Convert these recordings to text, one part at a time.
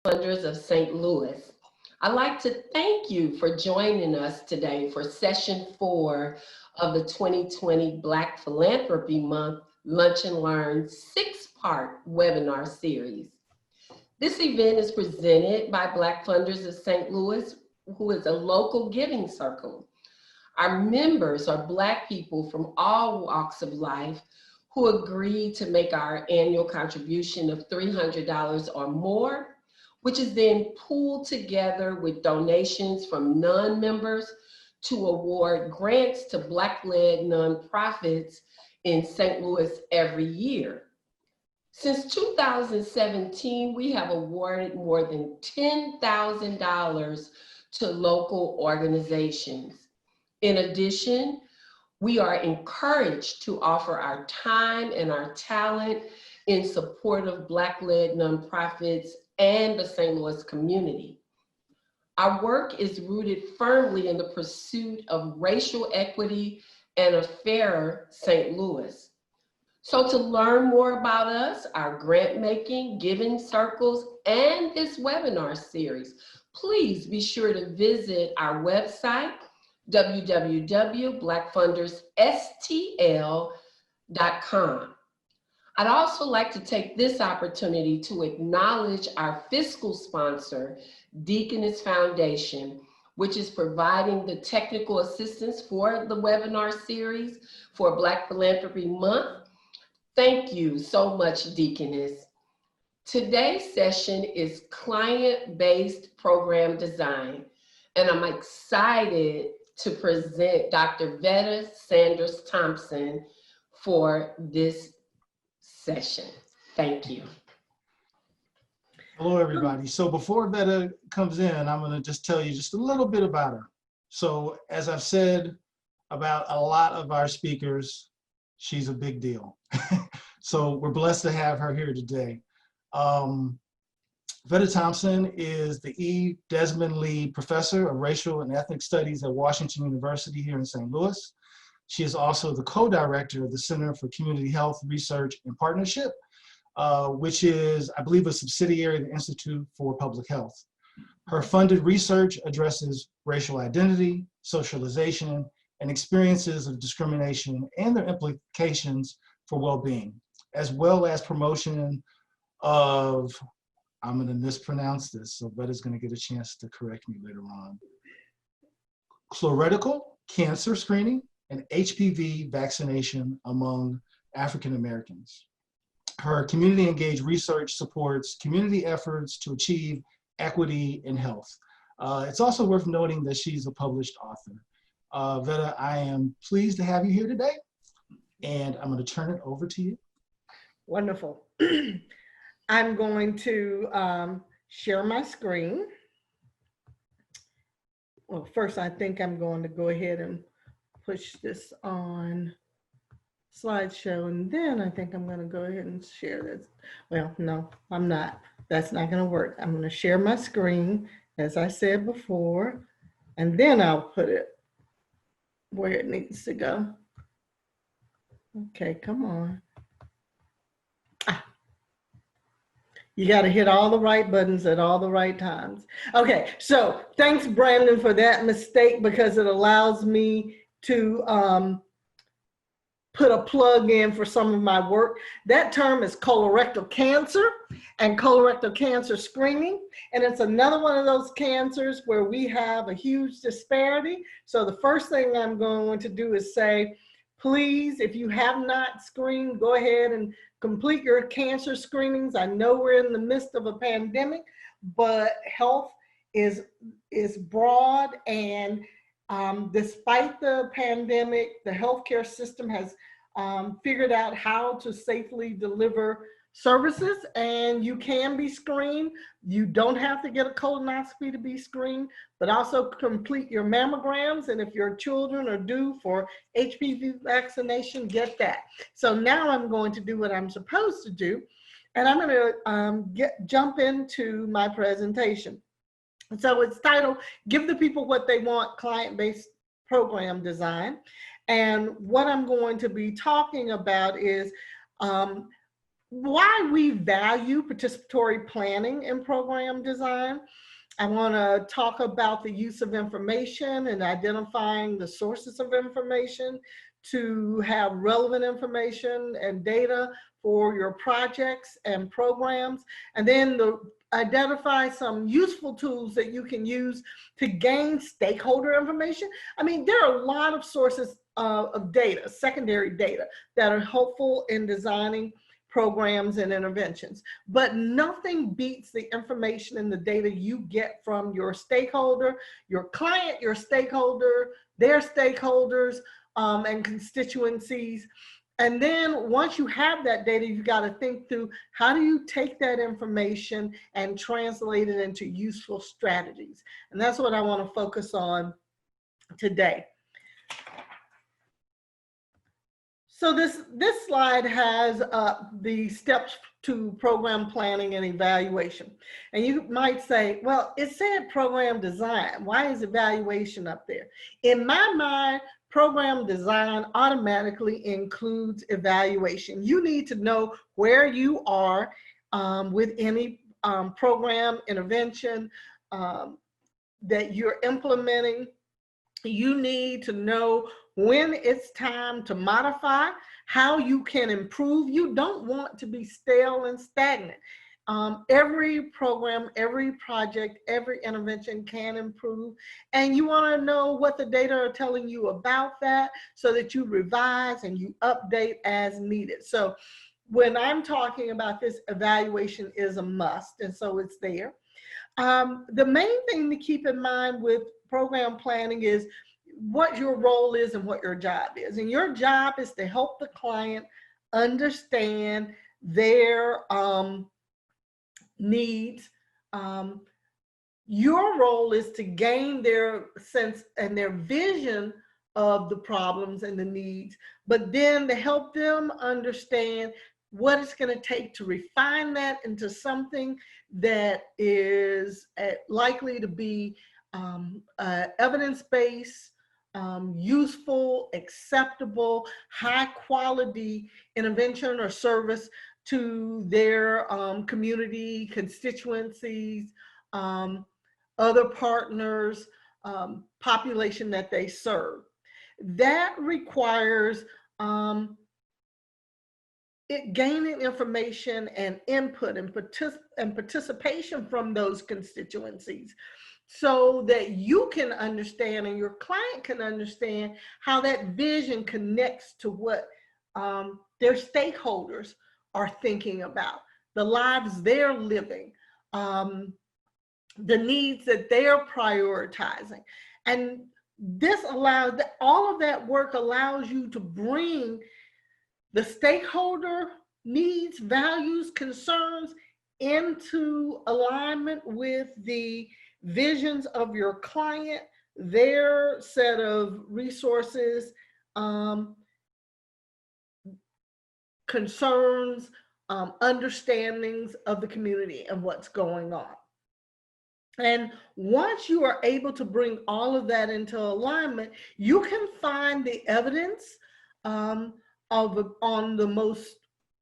Funders of St. Louis. I'd like to thank you for joining us today for session 4 of the 2020 Black Philanthropy Month Lunch and Learn 6-part webinar series. This event is presented by Black Funders of St. Louis, who is a local giving circle. Our members are Black people from all walks of life who agreed to make our annual contribution of $300 or more, which is then pooled together with donations from non-members to award grants to Black-led nonprofits in St. Louis every year. Since 2017, we have awarded more than $10,000 to local organizations. In addition, we are encouraged to offer our time and our talent in support of Black-led nonprofits and the St. Louis community. Our work is rooted firmly in the pursuit of racial equity and a fairer St. Louis. So to learn more about us, our grant making, giving circles, and this webinar series, please be sure to visit our website, www.blackfundersstl.com. I'd also like to take this opportunity to acknowledge our fiscal sponsor, Deaconess Foundation, which is providing the technical assistance for the webinar series for Black Philanthropy Month. Thank you so much, Deaconess. Today's session is client-based program design, and I'm excited to present Dr. Vetta Sanders-Thompson for this session. Thank you. Hello, everybody. So before Vetta comes in, I'm going to just tell you just a little bit about her. So as I've said about a lot of our speakers, she's a big deal. So we're blessed to have her here today. Vetta Thompson is the E. Desmond Lee Professor of Racial and Ethnic Studies at Washington University here in St. Louis. She is also the co-director of the Center for Community Health Research and Partnership, which is, I believe, a subsidiary of the Institute for Public Health. Her funded research addresses racial identity, socialization, and experiences of discrimination and their implications for well-being, as well as promotion of, I'm going to mispronounce this, so Vetta's going to get a chance to correct me later on, colorectal cancer screening and HPV vaccination among African Americans. Her community engaged research supports community efforts to achieve equity in health. It's also worth noting that she's a published author. Vetta, I am pleased to have you here today, and I'm going to turn it over to you. Wonderful. I'm going to share my screen. Well, first, I think I'm going to go ahead and push this on slideshow, and then I think I'm going to go ahead and share this. Well, no, I'm not. That's not going to work. I'm going to share my screen, as I said before, and then I'll put it where it needs to go. Okay, come on. You got to hit all the right buttons at all the right times. Okay, so thanks, Brandon, for that mistake, because it allows me to put a plug in for some of my work. That term is colorectal cancer and colorectal cancer screening. And it's another one of those cancers where we have a huge disparity. So the first thing I'm going to do is say, please, if you have not screened, go ahead and complete your cancer screenings. I know we're in the midst of a pandemic, but health is broad, and despite the pandemic, the healthcare system has figured out how to safely deliver services, and you can be screened. You don't have to get a colonoscopy to be screened, but also complete your mammograms. And if your children are due for HPV vaccination, get that. So now I'm going to do what I'm supposed to do, and I'm going to jump into my presentation. So it's titled, Give the People What They Want, Client-Based Program Design. And what I'm going to be talking about is why we value participatory planning in program design. I want to talk about the use of information and identifying the sources of information to have relevant information and data for your projects and programs, and then identify some useful tools that you can use to gain stakeholder information. I mean, there are a lot of sources of data, secondary data, that are helpful in designing programs and interventions, but nothing beats the information and the data you get from your stakeholder, your client, your stakeholder, their stakeholders, and constituencies. And then once you have that data, you got to think through, how do you take that information and translate it into useful strategies? And that's what I want to focus on today. So this slide has the steps to program planning and evaluation. And you might say, well, it said program design. Why is evaluation up there? In my mind, program design automatically includes evaluation. You need to know where you are with any program intervention that you're implementing. You need to know when it's time to modify, how you can improve. You don't want to be stale and stagnant. Every program, every project, every intervention can improve, and you want to know what the data are telling you about that so that you revise and you update as needed. So when I'm talking about this, evaluation is a must, and so it's there. The main thing to keep in mind with program planning is what your role is and what your job is. And your job is to help the client understand their needs. Your role is to gain their sense and their vision of the problems and the needs, but then to help them understand what it's going to take to refine that into something that is likely to be evidence-based, useful, acceptable, high quality intervention or service to their community, constituencies, other partners, population that they serve. That requires gaining information and input and participation from those constituencies, so that you can understand and your client can understand how that vision connects to what their stakeholders are thinking about, the lives they're living, the needs that they're prioritizing. And this allows, all of that work allows you to bring the stakeholder needs, values, concerns into alignment with the visions of your client, their set of resources, concerns, understandings of the community and what's going on. And once you are able to bring all of that into alignment, you can find the evidence on the most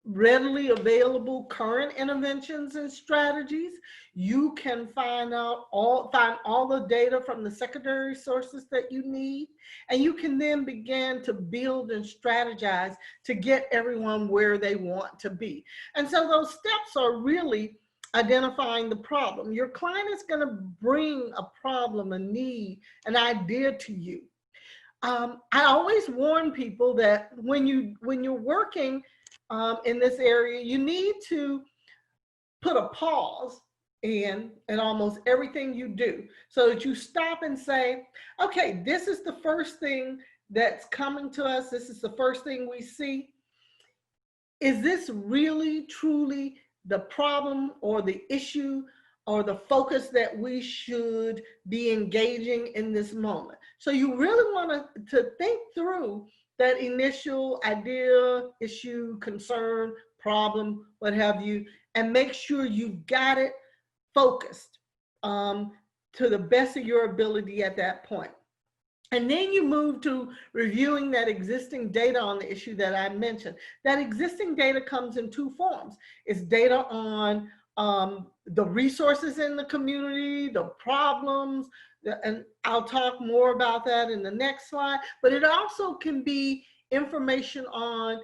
readily available current interventions and strategies. You can find all the data from the secondary sources that you need, and you can then begin to build and strategize to get everyone where they want to be. And so those steps are really identifying the problem. Your client is going to bring a problem, a need, an idea to you. I always warn people that when you're working in this area, you need to put a pause in almost everything you do, so that you stop and say, okay, this is the first thing that's coming to us. This is the first thing we see. Is this really, truly the problem or the issue or the focus that we should be engaging in this moment? So you really want to think through that initial idea, issue, concern, problem, what have you, and make sure you've got it focused to the best of your ability at that point. And then you move to reviewing that existing data on the issue that I mentioned. That existing data comes in two forms. It's data on the resources in the community, the problems, and I'll talk more about that in the next slide, but it also can be information on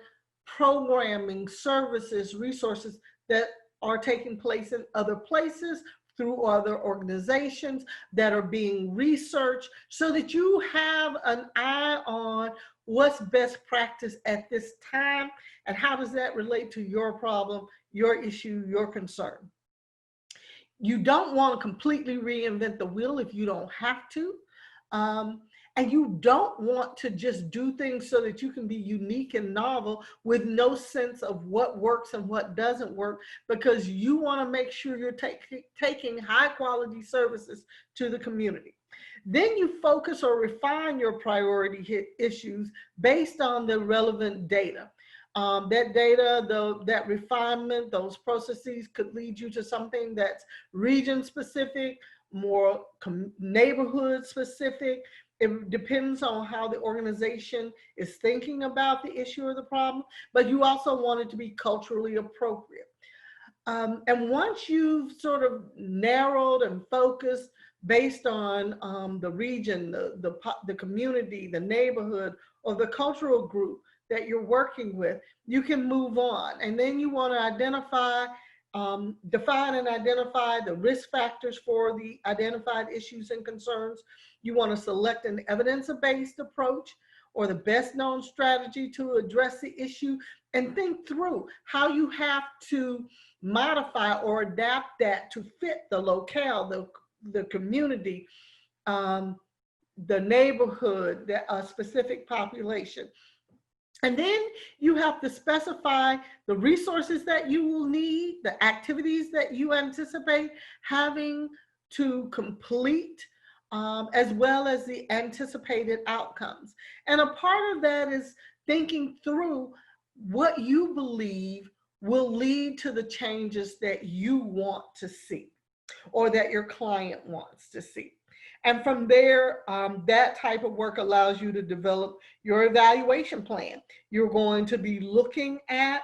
programming, services, resources that are taking place in other places, through other organizations that are being researched, so that you have an eye on what's best practice at this time and how does that relate to your problem, your issue, your concern. You don't want to completely reinvent the wheel if you don't have to. And you don't want to just do things so that you can be unique and novel with no sense of what works and what doesn't work, because you want to make sure you're taking high quality services to the community. Then you focus or refine your priority issues based on the relevant data. That data, that refinement, those processes could lead you to something that's region specific, more neighborhood specific. It depends on how the organization is thinking about the issue or the problem, but you also want it to be culturally appropriate. And once you've sort of narrowed and focused based on the region, the community, the neighborhood, or the cultural group that you're working with, you can move on. And then you want to identify, define and identify the risk factors for the identified issues and concerns. You want to select an evidence-based approach or the best known strategy to address the issue, and think through how you have to modify or adapt that to fit the locale, the community, the neighborhood, a specific population. And then you have to specify the resources that you will need, the activities that you anticipate having to complete, as well as the anticipated outcomes. And a part of that is thinking through what you believe will lead to the changes that you want to see or that your client wants to see. And from there, that type of work allows you to develop your evaluation plan. You're going to be looking at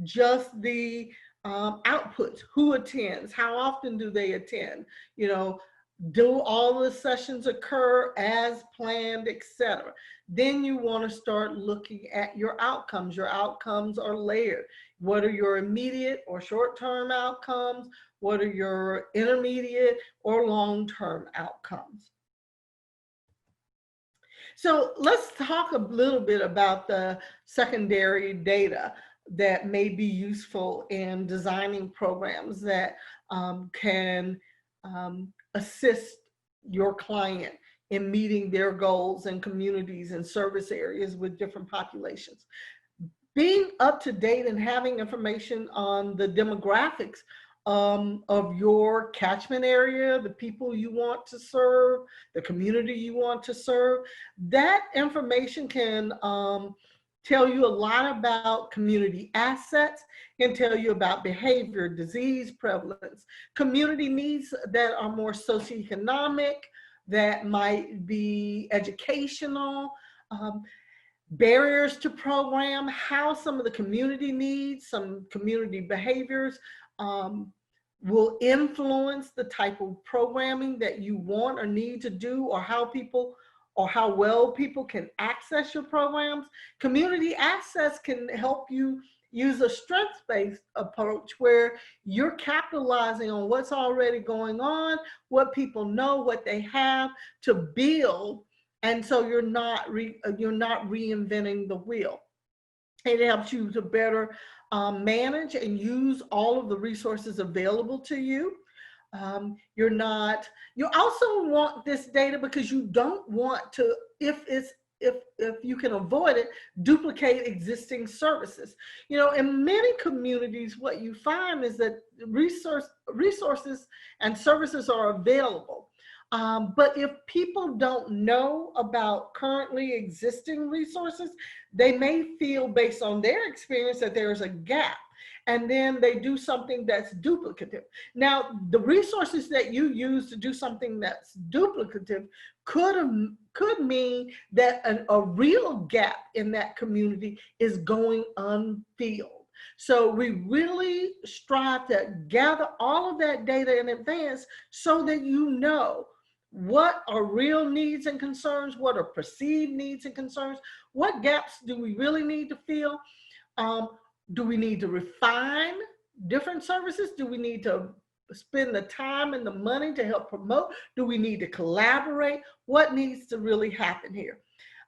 just the outputs, who attends, how often do they attend, do all the sessions occur as planned, etc. Then you want to start looking at your outcomes. Your outcomes are layered. What are your immediate or short-term outcomes? What are your intermediate or long-term outcomes? So let's talk a little bit about the secondary data that may be useful in designing programs that can assist your client in meeting their goals and communities and service areas with different populations. Being up to date and having information on the demographics of your catchment area, the people you want to serve, the community you want to serve, that information can tell you a lot about community assets, can tell you about behavior, disease prevalence, community needs that are more socioeconomic, that might be educational, barriers to program, how some of the community needs, some community behaviors will influence the type of programming that you want or need to do, or how well people can access your programs. Community access can help you use a strengths-based approach where you're capitalizing on what's already going on, what people know, what they have to build, and so you're not reinventing the wheel. It helps you to better manage and use all of the resources available to you. You also want this data because you don't want to, if you can avoid it, duplicate existing services. In many communities, what you find is that resources and services are available. But if people don't know about currently existing resources, they may feel based on their experience that there's a gap, and then they do something that's duplicative. Now, the resources that you use to do something that's duplicative could mean that a real gap in that community is going unfilled. So we really strive to gather all of that data in advance so that you know what are real needs and concerns, what are perceived needs and concerns, what gaps do we really need to fill. Do we need to refine different services? Do we need to spend the time and the money to help promote? Do we need to collaborate? What needs to really happen here?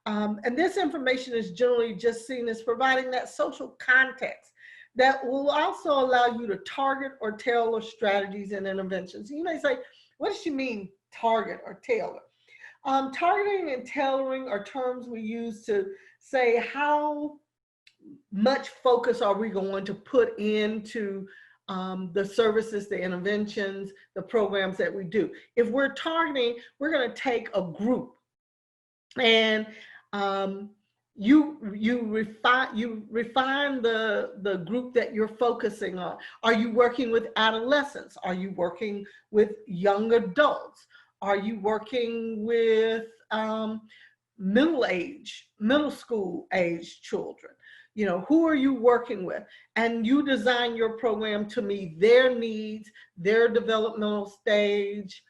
And this information is generally just seen as providing that social context that will also allow you to target or tailor strategies and interventions. You may say, what does she mean, target or tailor? Targeting and tailoring are terms we use to say how much focus are we going to put into the services, the interventions, the programs that we do. If we're targeting, we're going to take a group and you refine the group that you're focusing on. Are you working with adolescents? Are you working with young adults? Are you working with middle school age children? You know, who are you working with? And you design your program to meet their needs, their developmental stage.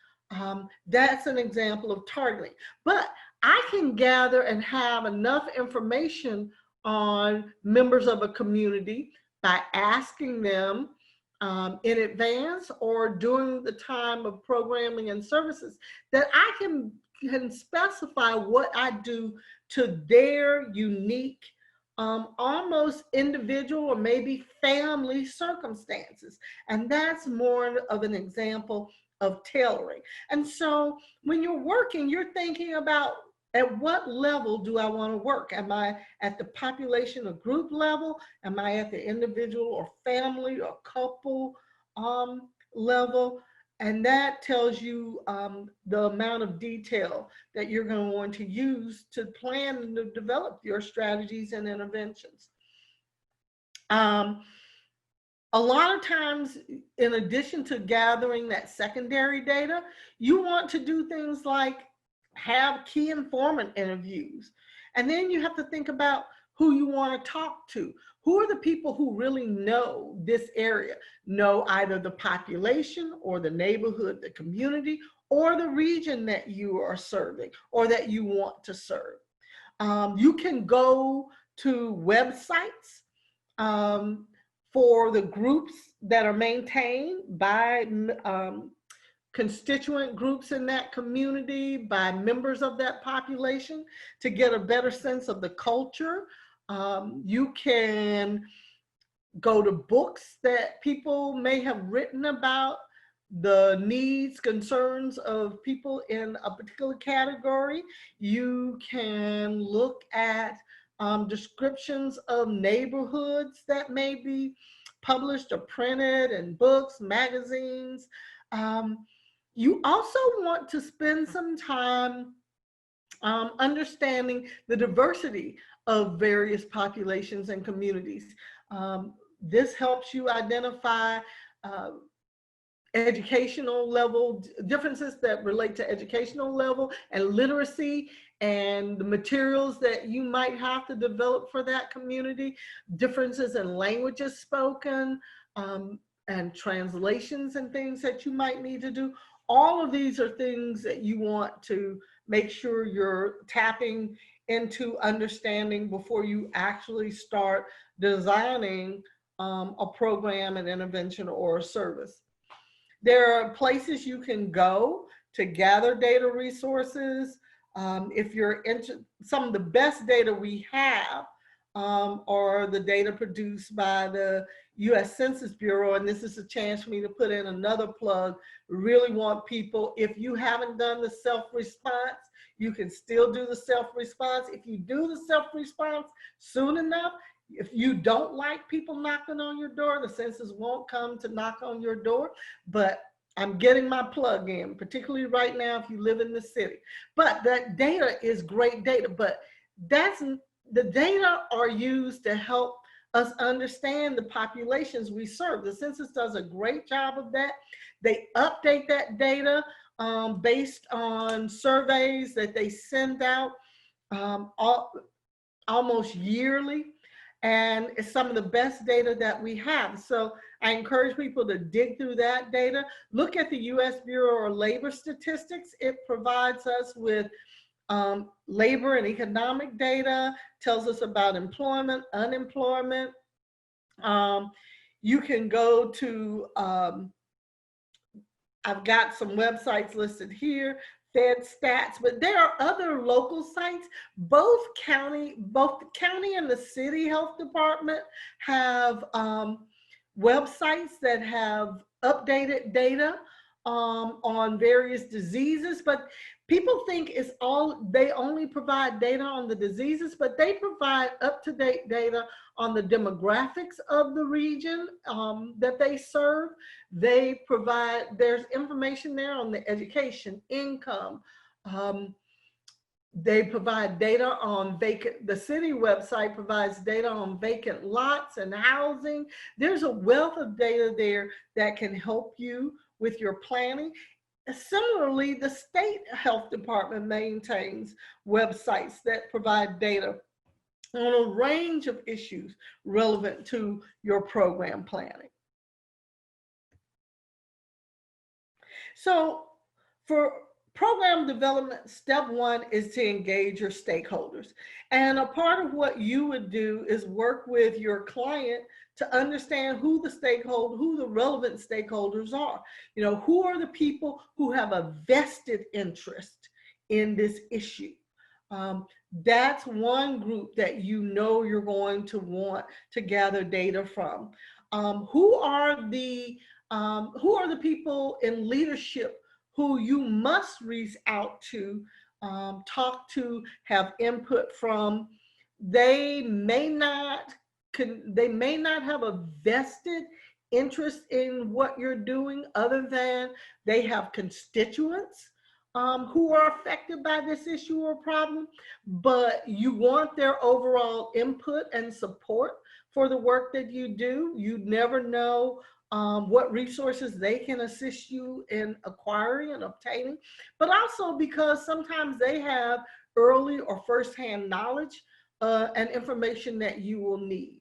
That's an example of targeting. But I can gather and have enough information on members of a community by asking them in advance or during the time of programming and services that I can specify what I do to their unique, almost individual or maybe family circumstances. And that's more of an example of tailoring. And so when you're working, you're thinking about at what level do I want to work? Am I at the population or group level? Am I at the individual or family or couple level? And that tells you the amount of detail that you're going to want to use to plan and to develop your strategies and interventions. A lot of times, in addition to gathering that secondary data, you want to do things like have key informant interviews. And then you have to think about who you want to talk to. Who are the people who really know this area, know either the population or the neighborhood, the community, or the region that you are serving or that you want to serve. You can go to websites for the groups that are maintained by constituent groups in that community, by members of that population, to get a better sense of the culture. You can go to books that people may have written about the needs, concerns of people in a particular category. You can look at descriptions of neighborhoods that may be published or printed in books, magazines. You also want to spend some time understanding the diversity of various populations and communities. This helps you identify educational level differences that relate to educational level and literacy and the materials that you might have to develop for that community, differences in languages spoken, and translations and things that you might need to do. All of these are things that you want to make sure you're tapping into understanding before you actually start designing a program, an intervention, or a service. There are places you can go to gather data resources. If you're into some of the best data we have are the data produced by the US Census Bureau, and this is a chance for me to put in another plug. We really want people, if you haven't done the self-response, you can still do the self-response. If you do the self-response soon enough, if you don't like people knocking on your door, the census won't come to knock on your door. But I'm getting my plug in, particularly right now if you live in the city. But that data is great data, but the data are used to help us understand the populations we serve. The census does a great job of that. They update that data based on surveys that they send out almost yearly. And it's some of the best data that we have. So I encourage people to dig through that data. Look at the US Bureau of Labor Statistics. It provides us with labor and economic data, tells us about employment, unemployment. You can go to, I've got some websites listed here, Fed Stats, but there are other local sites. Both the county and the city health department have websites that have updated data on various diseases, but people think they only provide data on the diseases, but they provide up-to-date data on the demographics of the region that they serve. There's information there on the education, income. They provide data on the city website provides data on vacant lots and housing. There's a wealth of data there that can help you with your planning. Similarly, the state health department maintains websites that provide data on a range of issues relevant to your program planning. So for program development, step one is to engage your stakeholders. And a part of what you would do is work with your client to understand who the relevant stakeholders are. You know, who are the people who have a vested interest in this issue? That's one group that you know you're going to want to gather data from. Who are the people in leadership who you must reach out to, talk to, have input from? They may not have a vested interest in what you're doing, other than they have constituents who are affected by this issue or problem, but you want their overall input and support for the work that you do. You never know what resources they can assist you in acquiring and obtaining, but also because sometimes they have early or firsthand knowledge and information that you will need.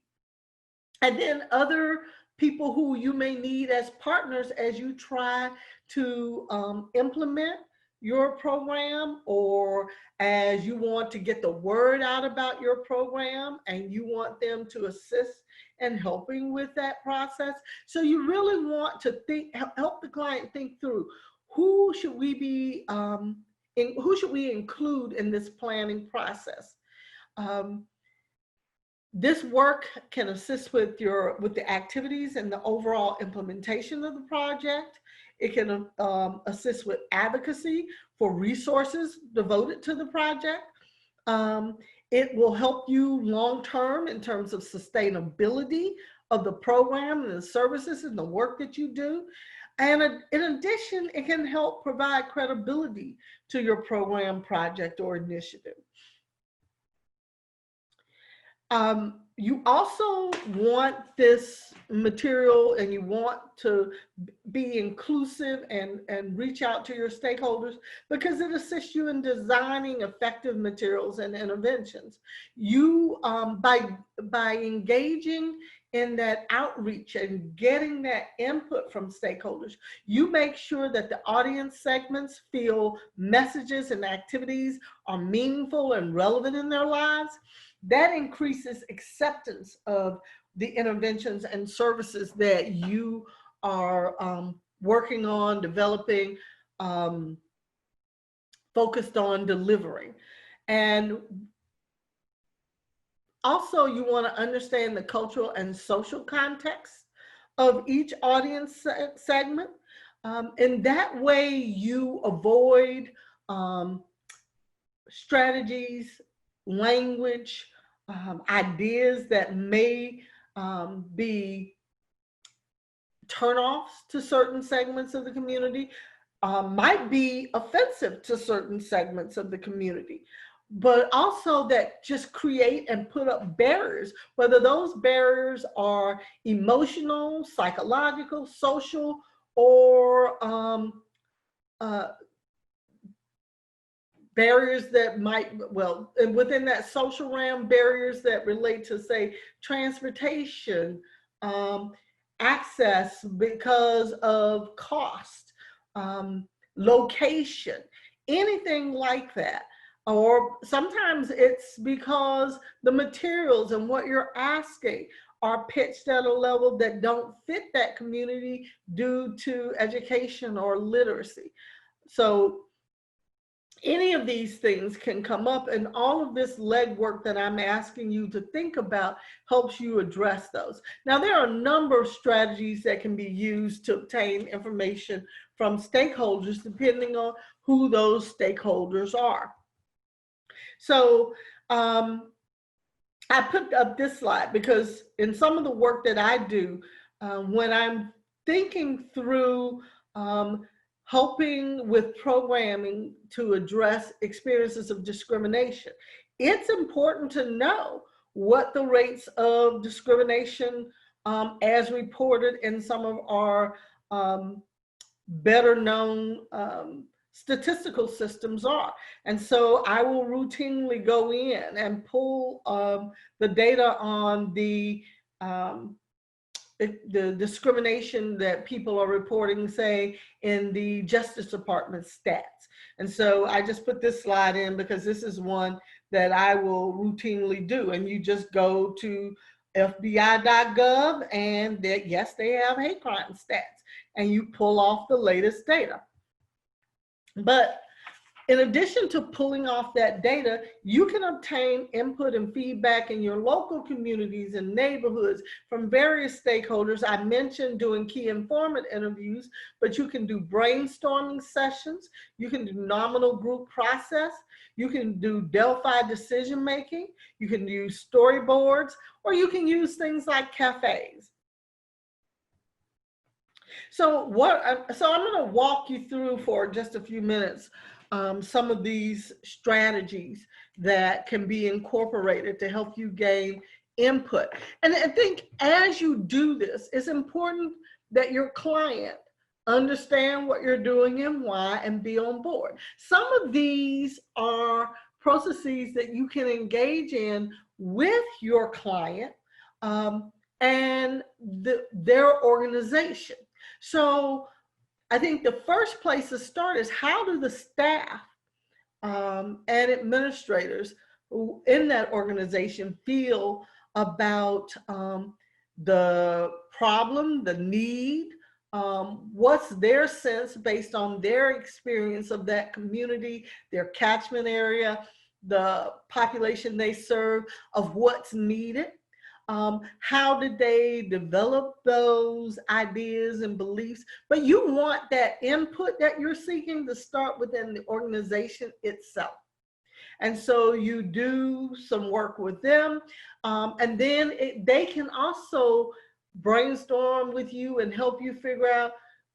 And then other people who you may need as partners as you try to implement your program, or as you want to get the word out about your program and you want them to assist in helping with that process. So you really want to help the client think through, who should we include in this planning process? This work can assist with the activities and the overall implementation of the project. It can assist with advocacy for resources devoted to the project. It will help you long-term in terms of sustainability of the program and the services and the work that you do. And in addition, it can help provide credibility to your program, project, or initiative. You also want this material, and you want to be inclusive and reach out to your stakeholders, because it assists you in designing effective materials and interventions. You, by engaging in that outreach and getting that input from stakeholders, you make sure that the audience segments feel messages and activities are meaningful and relevant in their lives. That increases acceptance of the interventions and services that you are working on, developing, focused on delivering. And also, you want to understand the cultural and social context of each audience segment. In that way, you avoid strategies, language, ideas that may be turnoffs to certain segments of the community, might be offensive to certain segments of the community, but also that just create and put up barriers, whether those barriers are emotional, psychological, social, or barriers that might, well, and within that social realm, barriers that relate to, say, transportation, access because of cost, location, anything like that. Or sometimes it's because the materials and what you're asking are pitched at a level that don't fit that community due to education or literacy. So any of these things can come up, and all of this legwork that I'm asking you to think about helps you address those. Now, there are a number of strategies that can be used to obtain information from stakeholders, depending on who those stakeholders are. So I put up this slide because in some of the work that I do, when I'm thinking through helping with programming to address experiences of discrimination, it's important to know what the rates of discrimination as reported in some of our better known statistical systems are. And so I will routinely go in and pull the data on the discrimination that people are reporting, say, in the Justice Department stats. And so I just put this slide in because this is one that I will routinely do. And you just go to FBI.gov and yes, they have hate crime stats, and you pull off the latest data. But in addition to pulling off that data, you can obtain input and feedback in your local communities and neighborhoods from various stakeholders. I mentioned doing key informant interviews, but you can do brainstorming sessions. You can do nominal group process. You can do Delphi decision making. You can use storyboards, or you can use things like cafes. So I'm going to walk you through for just a few minutes some of these strategies that can be incorporated to help you gain input. And I think as you do this, it's important that your client understand what you're doing and why, and be on board. Some of these are processes that you can engage in with your client and their organization. So I think the first place to start is, how do the staff and administrators in that organization feel about the problem, the need, what's their sense based on their experience of that community, their catchment area, the population they serve, of what's needed. How did they develop those ideas and beliefs? But you want that input that you're seeking to start within the organization itself. And so you do some work with them, and then they can also brainstorm with you and help you figure out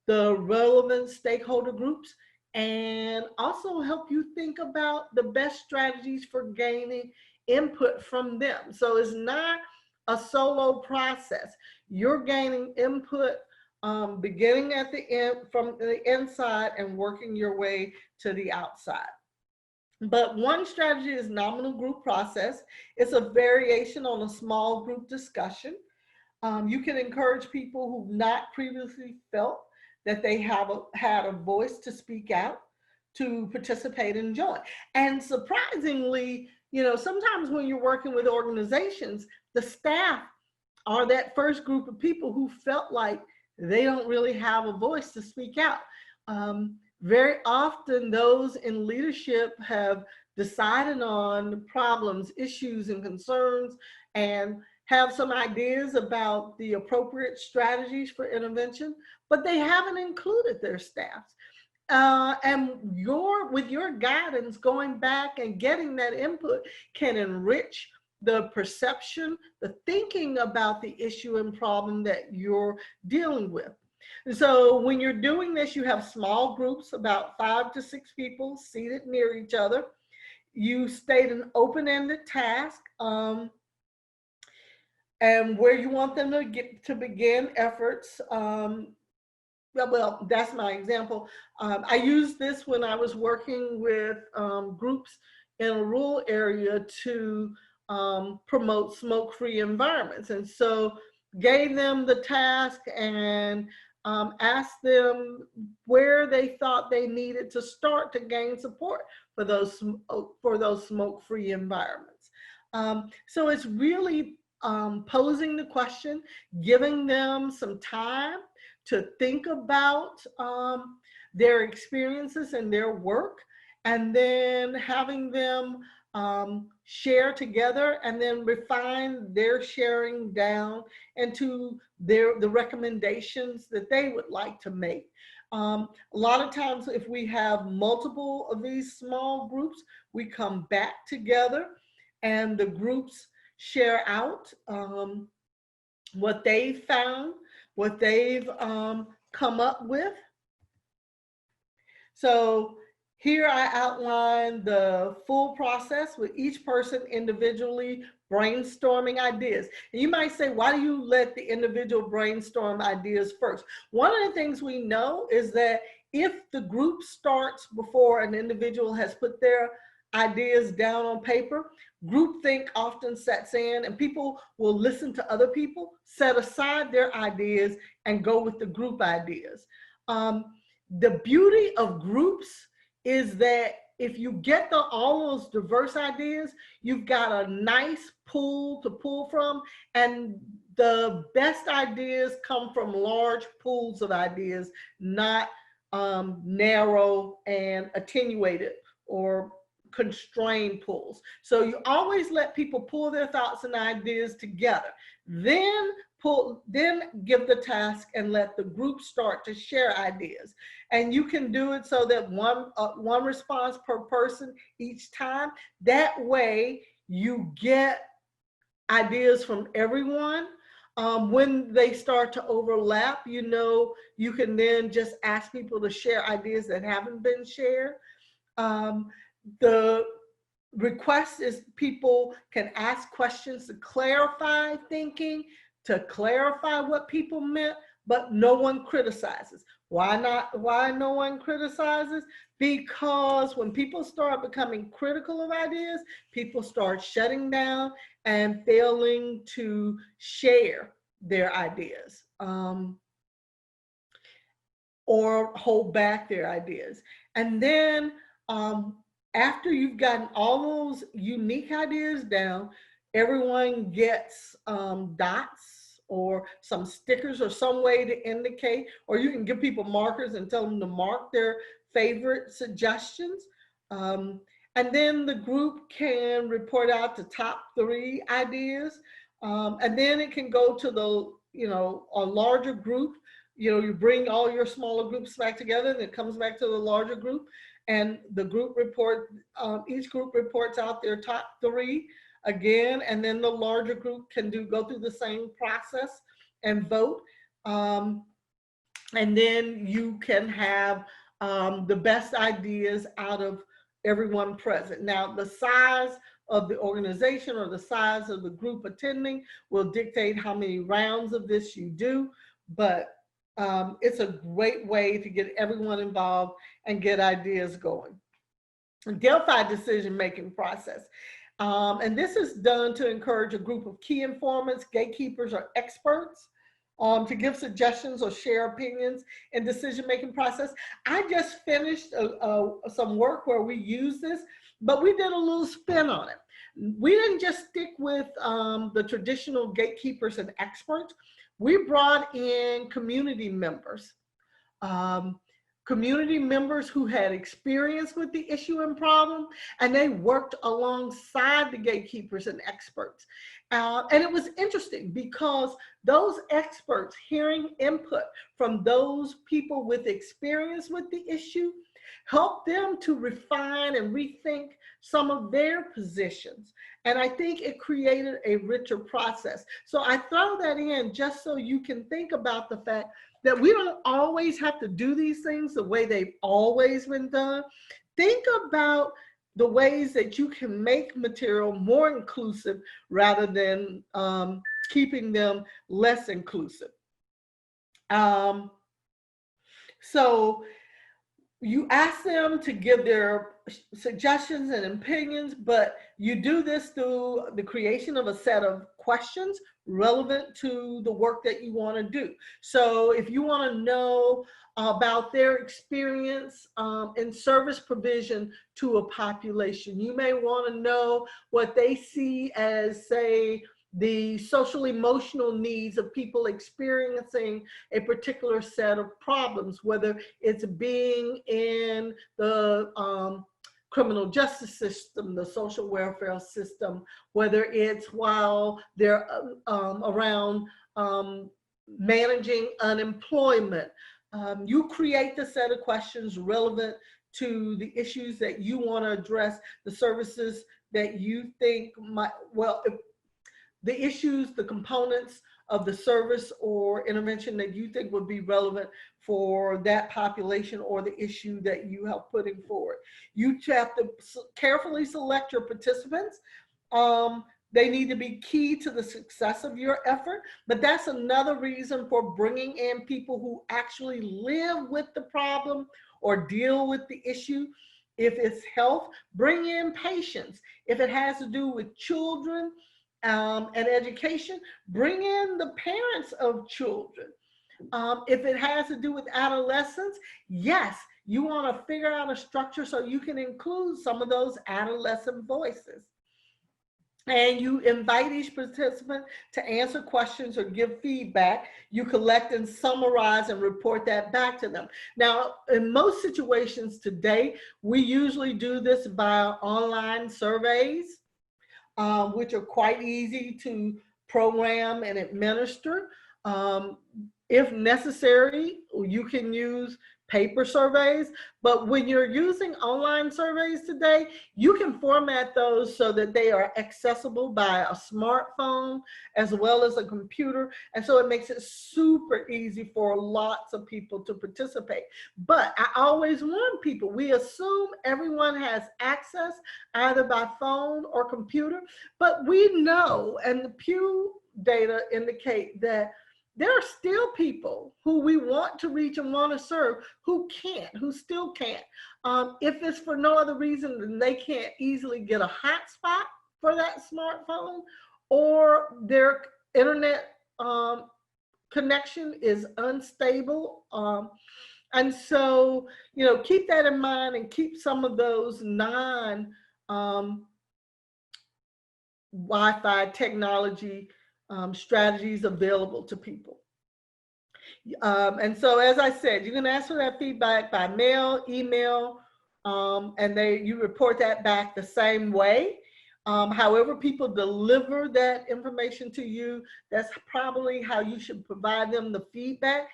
the relevant stakeholder groups, and also help you think about the best strategies for gaining input from them. So it's not a solo process. You're gaining input beginning at the end, from the inside, and working your way to the outside. But one strategy is nominal group process. It's a variation on a small group discussion. You can encourage people who've not previously felt that they have had a voice to speak out, to participate and join. And surprisingly, you know, sometimes when you're working with organizations, the staff are that first group of people who felt like they don't really have a voice to speak out. Very often those in leadership have decided on problems, issues, and concerns, and have some ideas about the appropriate strategies for intervention, but they haven't included their staffs. And with your guidance, going back and getting that input can enrich the perception, the thinking about the issue and problem that you're dealing with. So when you're doing this, you have small groups, about 5 to 6 people seated near each other. You state an open-ended task and where you want them to begin efforts. Well, that's my example. I used this when I was working with groups in a rural area to promote smoke-free environments. And so gave them the task and asked them where they thought they needed to start to gain support for those smoke-free environments. So it's really posing the question, giving them some time to think about their experiences and their work, and then having them share together and then refine their sharing down into the recommendations that they would like to make. A lot of times if we have multiple of these small groups, we come back together and the groups share out what they found, what they've come up with. So here I outline the full process with each person individually brainstorming ideas. And you might say, why do you let the individual brainstorm ideas first? One of the things we know is that if the group starts before an individual has put their ideas down on paper, groupthink often sets in and people will listen to other people, set aside their ideas and go with the group ideas. The beauty of groups is that if you get all those diverse ideas, you've got a nice pool to pull from, and the best ideas come from large pools of ideas, not narrow and attenuated or constrained pools. So you always let people pull their thoughts and ideas together, then give the task and let the group start to share ideas. And you can do it so that one response per person each time. That way you get ideas from everyone. When they start to overlap, you can then just ask people to share ideas that haven't been shared. The request is people can ask questions to clarify thinking, to clarify what people meant, but no one criticizes. Why not? Why no one criticizes? Because when people start becoming critical of ideas, people start shutting down and failing to share their ideas or hold back their ideas. And then after you've gotten all those unique ideas down, everyone gets dots or some stickers or some way to indicate, or you can give people markers and tell them to mark their favorite suggestions. And then the group can report out the top 3 ideas. And then it can go to a larger group. You bring all your smaller groups back together and it comes back to the larger group. And the group each group reports out their top 3 again, and then the larger group can go through the same process and vote. And then you can have the best ideas out of everyone present. Now, the size of the organization or the size of the group attending will dictate how many rounds of this you do, but it's a great way to get everyone involved and get ideas going. Delphi decision-making process. And this is done to encourage a group of key informants, gatekeepers, or experts to give suggestions or share opinions in decision-making process. I just finished some work where we use this, but we did a little spin on it. We didn't just stick with the traditional gatekeepers and experts. We brought in community members. Community members who had experience with the issue and problem, and they worked alongside the gatekeepers and experts. And it was interesting because those experts hearing input from those people with experience with the issue Help them to refine and rethink some of their positions. And I think it created a richer process. So I throw that in just so you can think about the fact that we don't always have to do these things the way they've always been done. Think about the ways that you can make material more inclusive rather than keeping them less inclusive. So you ask them to give their suggestions and opinions, but you do this through the creation of a set of questions relevant to the work that you want to do. So if you want to know about their experience in service provision to a population, you may want to know what they see as, say, the social emotional needs of people experiencing a particular set of problems, whether it's being in the criminal justice system, the social welfare system, whether it's while they're around managing unemployment. You create the set of questions relevant to the issues that you want to address, the services that you think might, well, the issues, the components of the service or intervention that you think would be relevant for that population or the issue that you have putting forward. You have to carefully select your participants. They need to be key to the success of your effort, but that's another reason for bringing in people who actually live with the problem or deal with the issue. If it's health, bring in patients. If it has to do with children, and education, bring in the parents of children. If it has to do with adolescents, yes, you want to figure out a structure so you can include some of those adolescent voices. And you invite each participant to answer questions or give feedback. You collect and summarize and report that back to them. Now, in most situations today, we usually do this by online surveys, which are quite easy to program and administer. If necessary, you can use paper surveys, but when you're using online surveys today, you can format those so that they are accessible by a smartphone as well as a computer. And so it makes it super easy for lots of people to participate. But I always warn people, we assume everyone has access either by phone or computer, but we know, and the Pew data indicate that there are still people who we want to reach and want to serve who can't, who still can't. If it's for no other reason than they can't easily get a hotspot for that smartphone, or their internet connection is unstable. And so, you know, keep that in mind and keep some of those Wi-Fi technology strategies available to people. And so, as I said, you can ask for that feedback by mail, email, and you report that back the same way. However people deliver that information to you, that's probably how you should provide them the feedback.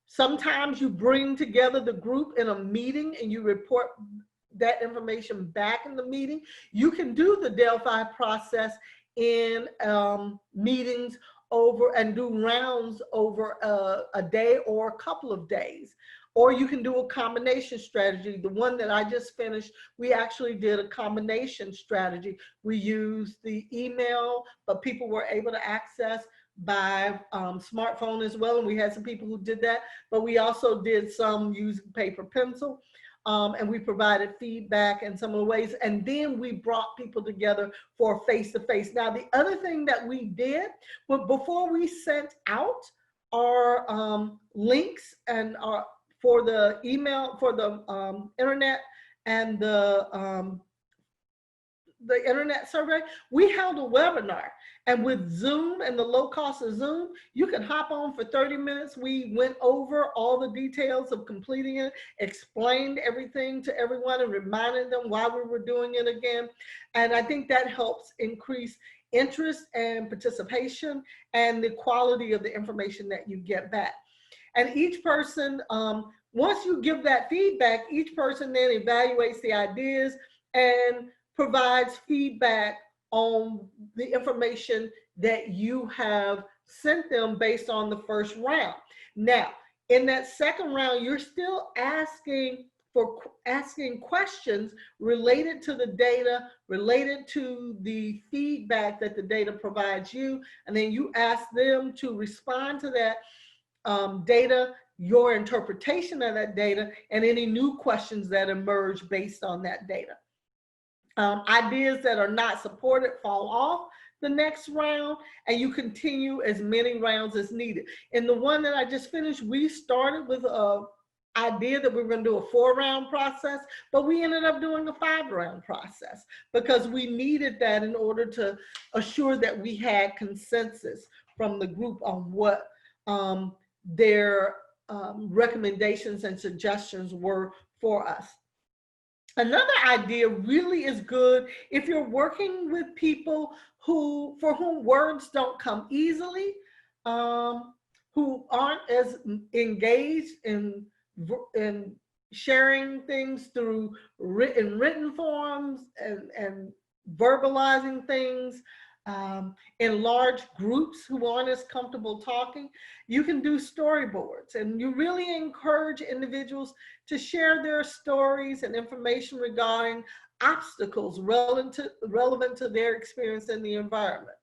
Sometimes you bring together the group in a meeting and you report that information back in the meeting. You can do the Delphi process in meetings over and do rounds over a day or a couple of days. Or you can do a combination strategy. The one that I just finished, we actually did a combination strategy. We used the email, but people were able to access by smartphone as well. And we had some people who did that, but we also did some using paper pencil. And we provided feedback in some of the ways. And then we brought people together for face-to-face. Now, the other thing that we did, before we sent out our links and for the email, for the internet and the internet survey, we held a webinar. And with Zoom and the low cost of Zoom, you can hop on for 30 minutes. We went over all the details of completing it, explained everything to everyone and reminded them why we were doing it again. And I think that helps increase interest and participation and the quality of the information that you get back. And each person once you give that feedback, each person then evaluates the ideas and provides feedback on the information that you have sent them based on the first round. Now, in that second round, you're still asking questions related to the data, related to the feedback that the data provides you, and then you ask them to respond to that data, your interpretation of that data, and any new questions that emerge based on that data. Ideas that are not supported fall off the next round, and you continue as many rounds as needed. In the one that I just finished, we started with a idea that we were going to do a 4-round process, but we ended up doing a 5-round process because we needed that in order to assure that we had consensus from the group on what their recommendations and suggestions were for us. Another idea really is good if you're working with people for whom words don't come easily, who aren't as engaged in sharing things through written forms and verbalizing things in large groups who aren't as comfortable talking. You can do storyboards, and you really encourage individuals to share their stories and information regarding obstacles relevant to their experience in the environment.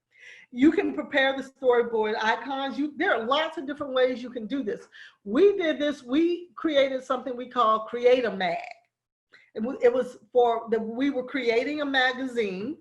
You can prepare the storyboard icons. There are lots of different ways you can do this. We did this, we created something we call Create a Mag. It was we were creating a magazine.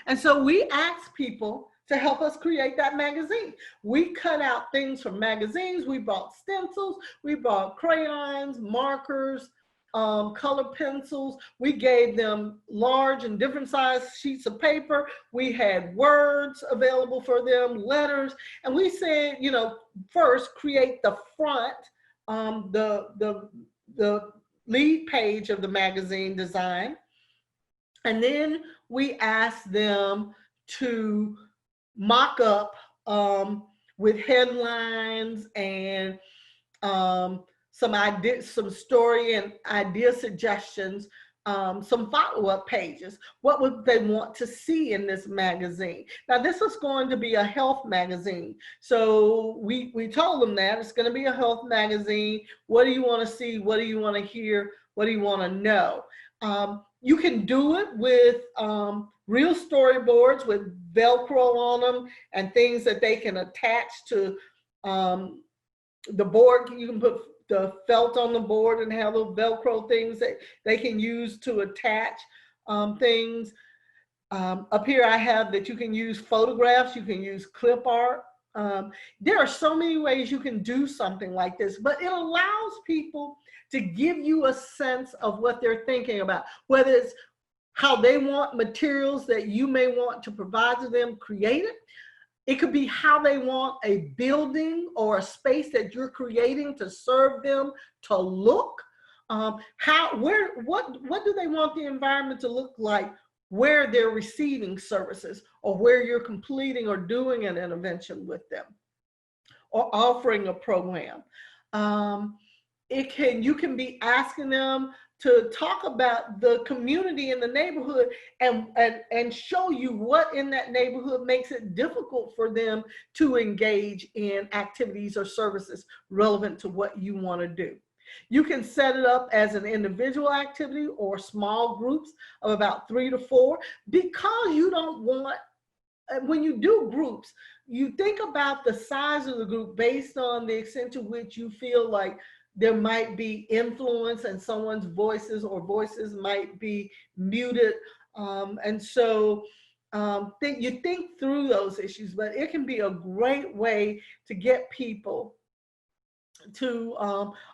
And so we asked people to help us create that magazine. We cut out things from magazines. We bought stencils, we bought crayons, markers, color pencils. We gave them large and different size sheets of paper. We had words available for them, letters. And we said, you know, first create the front, the lead page of the magazine design. And then we asked them to mock up with headlines and some story and idea suggestions, some follow-up pages. What would they want to see in this magazine? Now, this was going to be a health magazine. So we told them that it's going to be a health magazine. What do you want to see? What do you want to hear? What do you want to know? You can do it with real storyboards with Velcro on them and things that they can attach to the board. You can put the felt on the board and have little Velcro things that they can use to attach things. Up here I have that you can use photographs, you can use clip art. There are so many ways you can do something like this, but it allows people to give you a sense of what they're thinking about, whether it's how they want materials that you may want to provide to them created. It could be how they want a building or a space that you're creating to serve them to look. What do they want the environment to look like where they're receiving services or where you're completing or doing an intervention with them or offering a program. You can be asking them to talk about the community in the neighborhood and show you what in that neighborhood makes it difficult for them to engage in activities or services relevant to what you want to do. You can set it up as an individual activity or small groups of about 3 to 4, because you don't want, when you do groups, you think about the size of the group based on the extent to which you feel like there might be influence and someone's voices might be muted. And so you think through those issues, but it can be a great way to get people to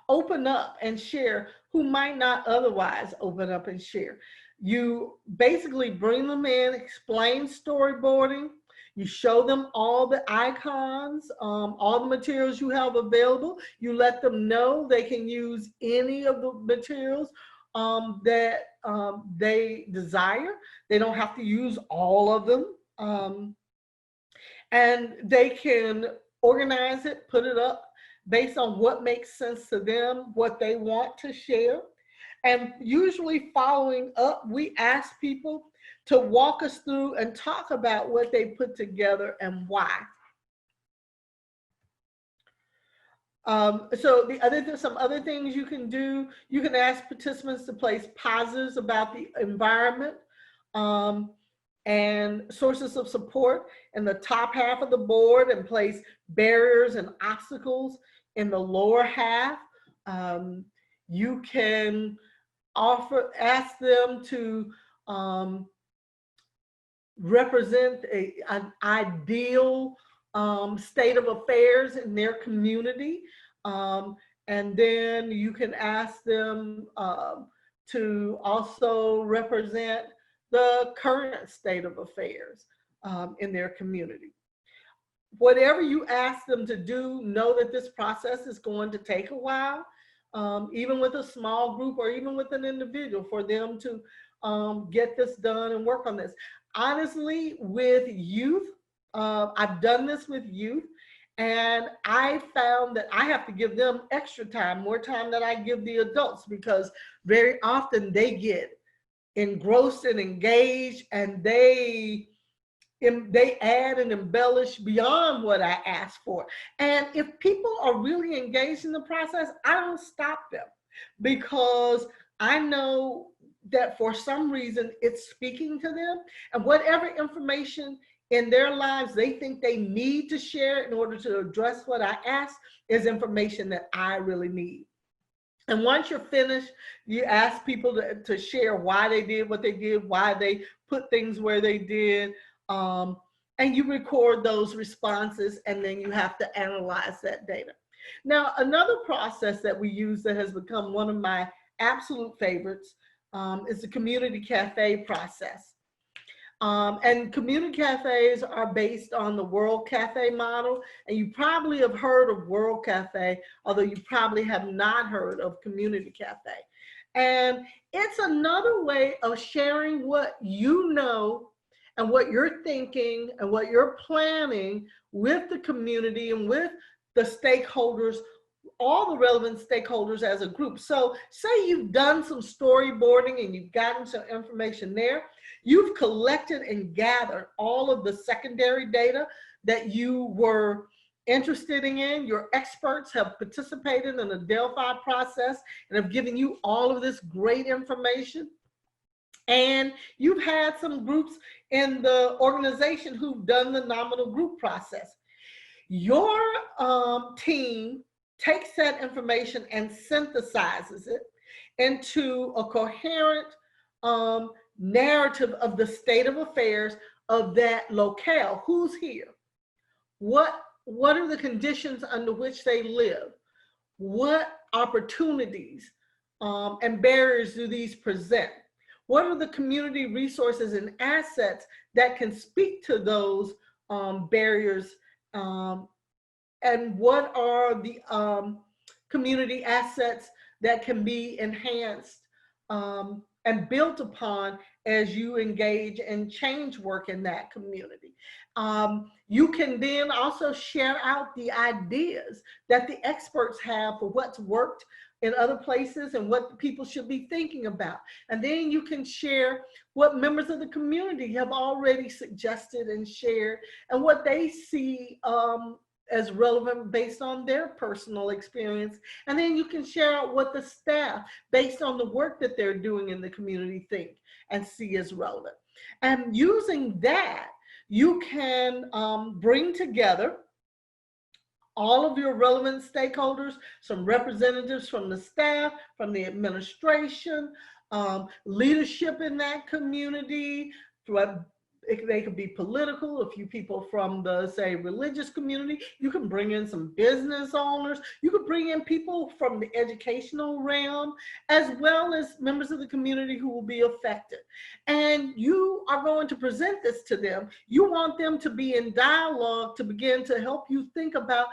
open up and share who might not otherwise open up and share. You basically bring them in, explain storyboarding. You show them all the icons, all the materials you have available. You let them know they can use any of the materials that they desire. They don't have to use all of them. And they can organize it, put it up. based on what makes sense to them, what they want to share. And usually following up, we ask people to walk us through and talk about what they put together and why. So some other things you can do, you can ask participants to place positives about the environment and sources of support in the top half of the board, and place barriers and obstacles in the lower half. You can ask them to represent an ideal state of affairs in their community. And then you can ask them to also represent the current state of affairs in their community. Whatever you ask them to do, know that this process is going to take a while, even with a small group or even with an individual, for them to get this done and work on this. Honestly, with youth, I've done this with youth, and I found that I have to give them extra time, more time than I give the adults, because very often they get engrossed and engaged, and they add and embellish beyond what I asked for. And if people are really engaged in the process, I don't stop them, because I know that for some reason it's speaking to them, and whatever information in their lives they think they need to share in order to address what I asked is information that I really need. And once you're finished, you ask people to share why they did what they did, why they put things where they did, and you record those responses, and then you have to analyze that data. Now, another process that we use that has become one of my absolute favorites is the community cafe process. And community cafes are based on the World Cafe model. And you probably have heard of World Cafe, although you probably have not heard of community cafe. And it's another way of sharing what you know and what you're thinking and what you're planning with the community and with the stakeholders, all the relevant stakeholders as a group. So say you've done some storyboarding and you've gotten some information there. You've collected and gathered all of the secondary data that you were interested in. Your experts have participated in the Delphi process and have given you all of this great information. And you've had some groups in the organization who've done the nominal group process. Your team takes that information and synthesizes it into a coherent narrative of the state of affairs of that locale. Who's here? What are the conditions under which they live? What opportunities and barriers do these present? What are the community resources and assets that can speak to those barriers? And what are the community assets that can be enhanced and built upon as you engage in change work in that community? You can then also share out the ideas that the experts have for what's worked in other places and what people should be thinking about. And then you can share what members of the community have already suggested and shared and what they see as relevant based on their personal experience. And then you can share out what the staff, based on the work that they're doing in the community, think and see as relevant. And using that, you can bring together all of your relevant stakeholders, some representatives from the staff, from the administration, leadership in that community. They could be political, a few people from the, say, religious community. You can bring in some business owners. You could bring in people from the educational realm, as well as members of the community who will be affected. And you are going to present this to them. You want them to be in dialogue to begin to help you think about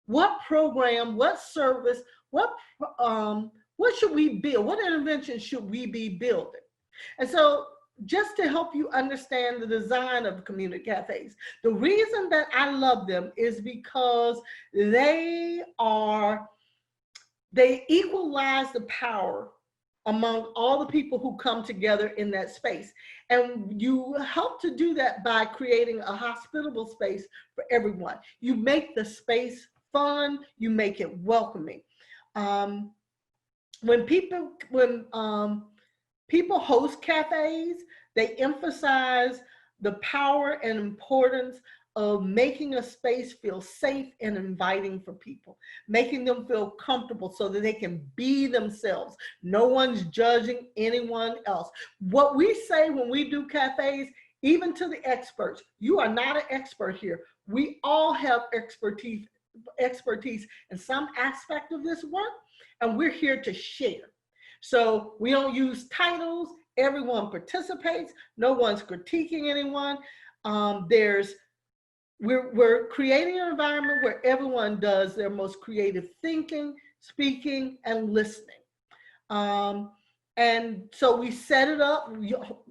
what program, what service, what should we build? What intervention should we be building? And so just to help you understand the design of community cafes. The reason that I love them is because they equalize the power among all the people who come together in that space. And you help to do that by creating a hospitable space for everyone. You make the space fun, you make it welcoming. When people host cafes, they emphasize the power and importance of making a space feel safe and inviting for people, making them feel comfortable so that they can be themselves. No one's judging anyone else. What we say when we do cafes, even to the experts, you are not an expert here. We all have expertise in some aspect of this work, and we're here to share. So we don't use titles. Everyone participates. No one's critiquing anyone. We're creating an environment where everyone does their most creative thinking, speaking, and listening. And so we set it up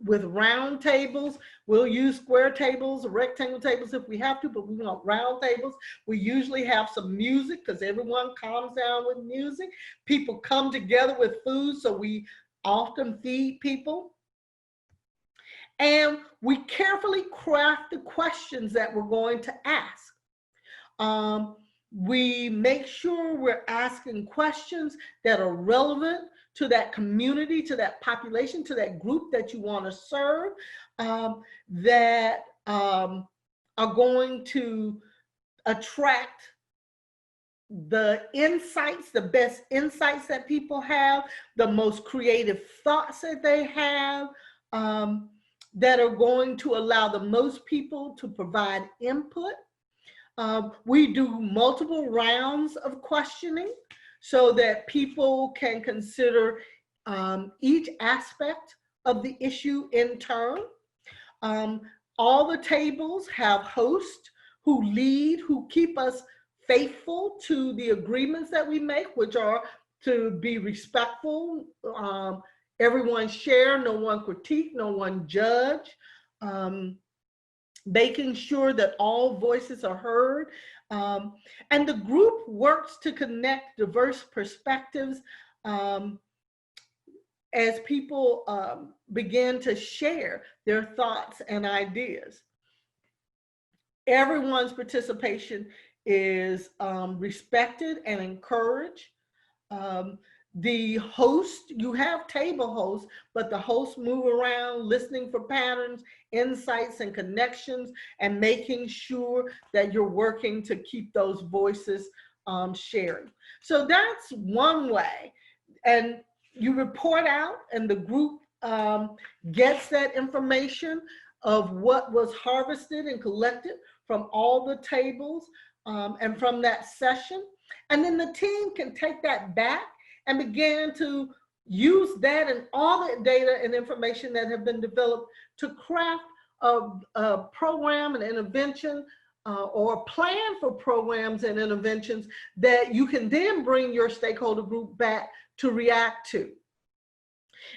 with round tables. We'll use square tables or rectangle tables if we have to, but we want round tables. We usually have some music because everyone calms down with music. People come together with food, so we often feed people. And we carefully craft the questions that we're going to ask. We make sure we're asking questions that are relevant to that community, to that population, to that group that you want to serve, that are going to attract the insights, the best insights that people have, the most creative thoughts that they have, that are going to allow the most people to provide input. We do multiple rounds of questioning so that people can consider each aspect of the issue in turn. All the tables have hosts who lead, who keep us faithful to the agreements that we make, which are to be respectful, everyone share, no one critique, no one judge, making sure that all voices are heard. And the group works to connect diverse perspectives as people begin to share their thoughts and ideas. Everyone's participation is respected and encouraged. The host, you have table hosts, but the hosts move around listening for patterns, insights, and connections, and making sure that you're working to keep those voices sharing. So that's one way. And you report out, and the group gets that information of what was harvested and collected from all the tables and from that session. And then the team can take that back and begin to use that and all the data and information that have been developed to craft a program and intervention or a plan for programs and interventions that you can then bring your stakeholder group back to react to.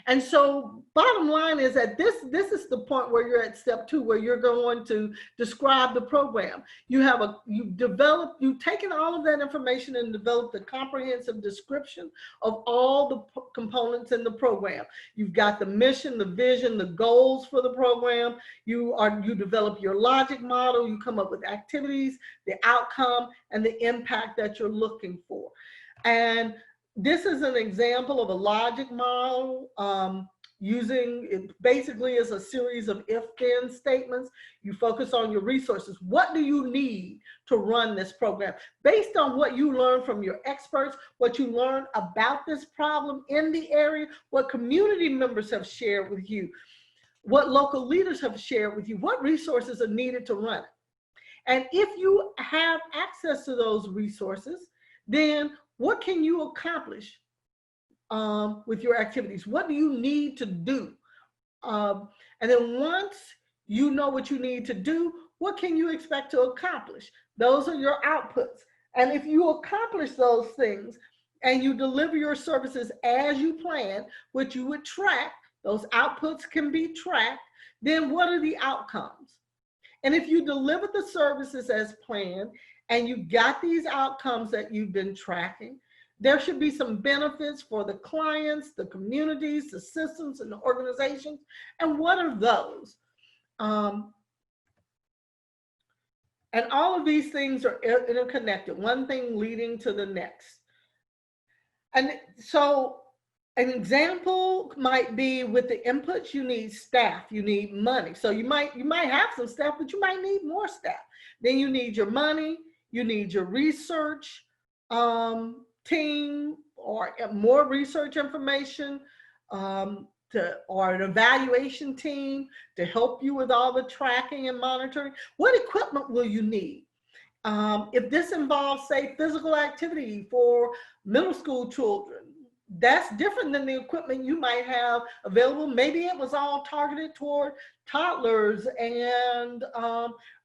And so bottom line is that this is the point where you're at step 2, where you're going to describe the program. You've taken all of that information and developed a comprehensive description of all the components in the program. You've got the mission, the vision, the goals for the program. You develop your logic model, you come up with activities, the outcome, and the impact that you're looking for. And this is an example of a logic model using it basically as a series of if-then statements. You focus on your resources. What do you need to run this program? Based on what you learn from your experts, what you learn about this problem in the area, what community members have shared with you, what local leaders have shared with you, what resources are needed to run it. And if you have access to those resources, then what can you accomplish with your activities? What do you need to do? And then once you know what you need to do, what can you expect to accomplish? Those are your outputs. And if you accomplish those things and you deliver your services as you plan, what you would track those outputs can be tracked, then what are the outcomes? And if you deliver the services as planned and you got these outcomes that you've been tracking, there should be some benefits for the clients, the communities, the systems, and the organizations. And what are those? And all of these things are interconnected, one thing leading to the next. And so an example might be with the inputs, you need staff, you need money. So you might have some staff, but you might need more staff. Then you need your money, you need your research team or more research information, or an evaluation team to help you with all the tracking and monitoring. What equipment will you need? If this involves, say, physical activity for middle school children, that's different than the equipment you might have available. Maybe it was all targeted toward toddlers and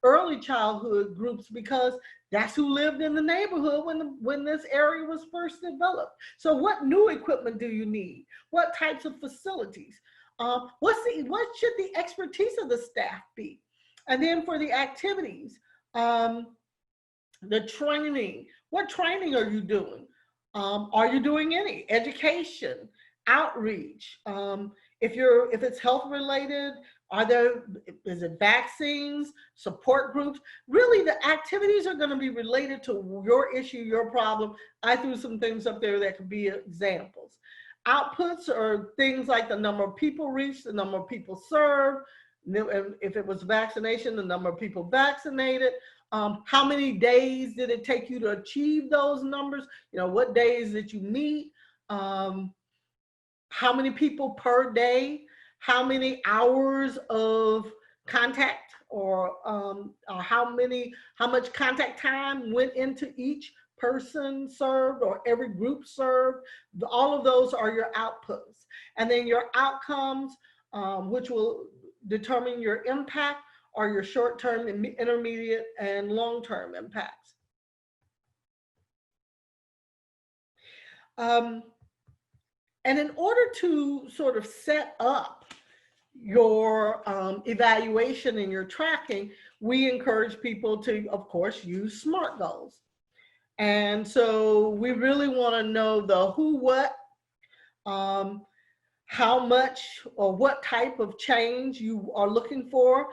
early childhood groups because that's who lived in the neighborhood when this area was first developed. So what new equipment do you need? What types of facilities? What should the expertise of the staff be? And then for the activities, the training, what training are you doing? Are you doing any education, outreach? If it's health related, is it vaccines, support groups? Really, the activities are going to be related to your issue, your problem. I threw some things up there that could be examples. Outputs are things like the number of people reached, the number of people served. If it was vaccination, the number of people vaccinated. How many days did it take you to achieve those numbers? You know, what days did you meet? How many people per day? How many hours of contact or how much contact time went into each person served or every group served? All of those are your outputs. And then your outcomes, which will determine your impact, are your short-term, intermediate, and long-term impacts. And in order to sort of set up your evaluation and your tracking, we encourage people to, of course, use SMART goals. And so we really want to know the who, what, how much, or what type of change you are looking for.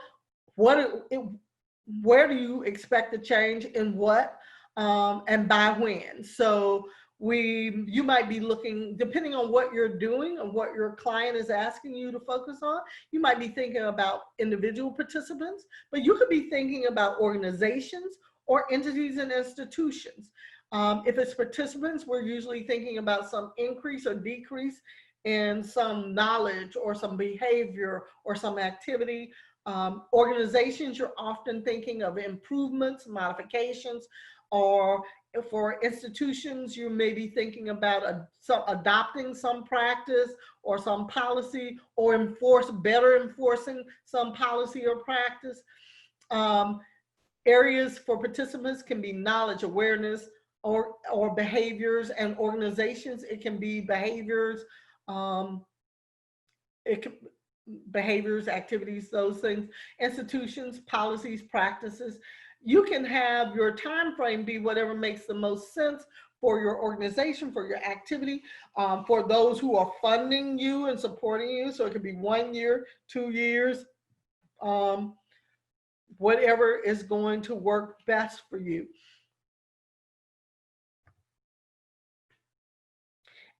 Where do you expect the change, and what, and by when? So you might be looking, depending on what you're doing and what your client is asking you to focus on, you might be thinking about individual participants, but you could be thinking about organizations or entities and institutions. If it's participants, we're usually thinking about some increase or decrease in some knowledge or some behavior or some activity. Organizations, you're often thinking of improvements, modifications, or for institutions, you may be thinking about adopting some practice or some policy, or better enforcing some policy or practice. Areas for participants can be knowledge, awareness, or behaviors, and organizations, it can be behaviors, behaviors, activities, those things. Institutions, policies, practices. You can have your time frame be whatever makes the most sense for your organization, for your activity, for those who are funding you and supporting you. So it could be 1 year, 2 years, whatever is going to work best for you.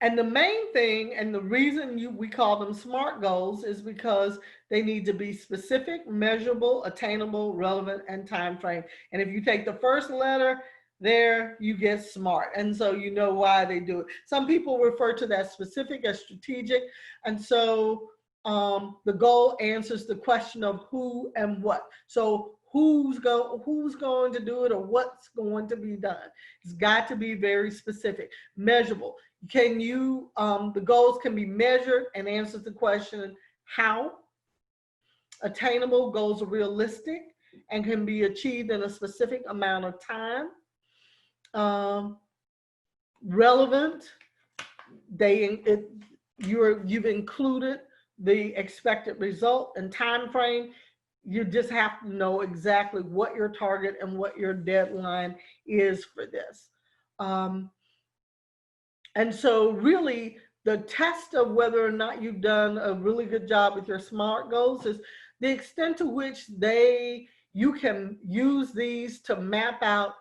And the main thing, and the reason we call them SMART goals, is because they need to be specific, measurable, attainable, relevant, and time frame. And if you take the first letter there, you get SMART. And so you know why they do it. Some people refer to that specific as strategic. And so the goal answers the question of who and what. So who's going to do it, or what's going to be done? It's got to be very specific, measurable. The goals can be measured and answers the question how. Attainable, goals are realistic and can be achieved in a specific amount of time. Relevant, you've included the expected result and time frame. You just have to know exactly what your target and what your deadline is for this. And so really the test of whether or not you've done a really good job with your SMART goals is the extent to which you can use these to map out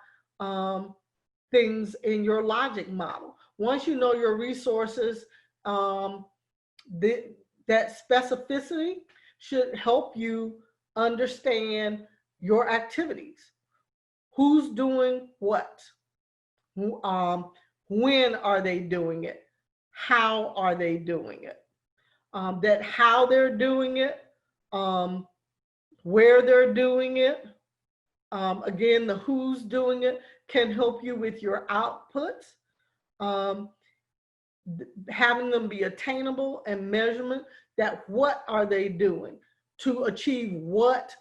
things in your logic model. Once you know your resources, that specificity should help you understand your activities. Who's doing what? When are they doing it? How are they doing it? That how they're doing it, where they're doing it. Again, the who's doing it can help you with your outputs. Having them be attainable and measurement, that what are they doing to achieve what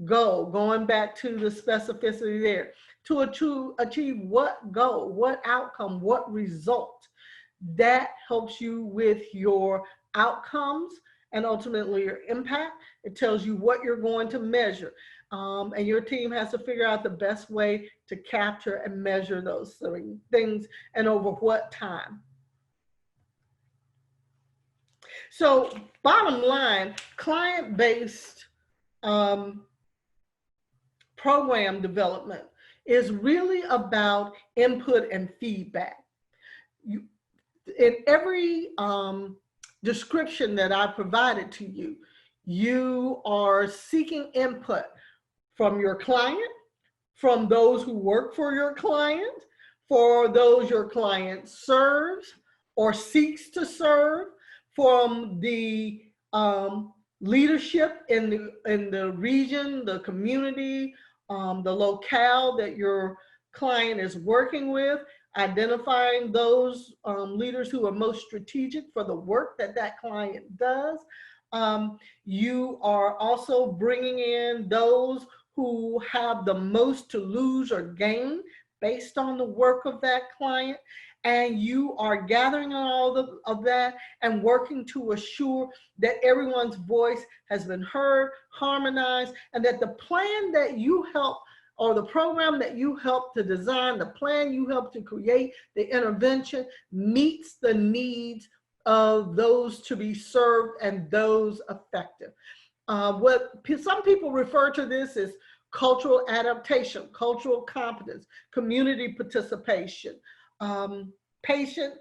goal, going back to the specificity there, to achieve what goal, what outcome, what result. That helps you with your outcomes and ultimately your impact. It tells you what you're going to measure. And your team has to figure out the best way to capture and measure those things and over what time. So bottom line, client-based program development is really about input and feedback. In every description that I provided to you, you are seeking input from your client, from those who work for your client, for those your client serves or seeks to serve, from the leadership in the region, the community, the locale that your client is working with, identifying those leaders who are most strategic for the work that that client does. You are also bringing in those who have the most to lose or gain based on the work of that client. And you are gathering all of that and working to assure that everyone's voice has been heard, harmonized, and that the plan that you help, or the program that you help to design, the plan you help to create, the intervention meets the needs of those to be served and those affected. What some people refer to this as cultural adaptation, cultural competence, community participation, patient,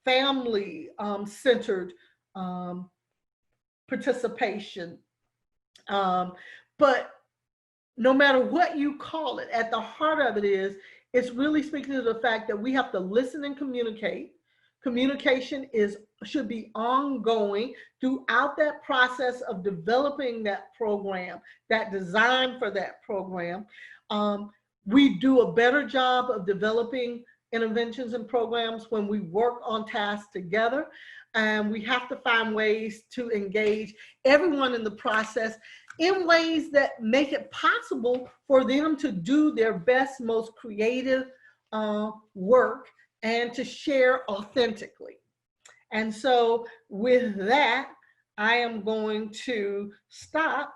family centered participation. But no matter what you call it, at the heart of it is, it's really speaking to the fact that we have to listen and communicate. Communication should be ongoing throughout that process of developing that program, that design for that program. We do a better job of developing interventions and programs when we work on tasks together, and we have to find ways to engage everyone in the process in ways that make it possible for them to do their best, most creative work and to share authentically. And so with that, I am going to stop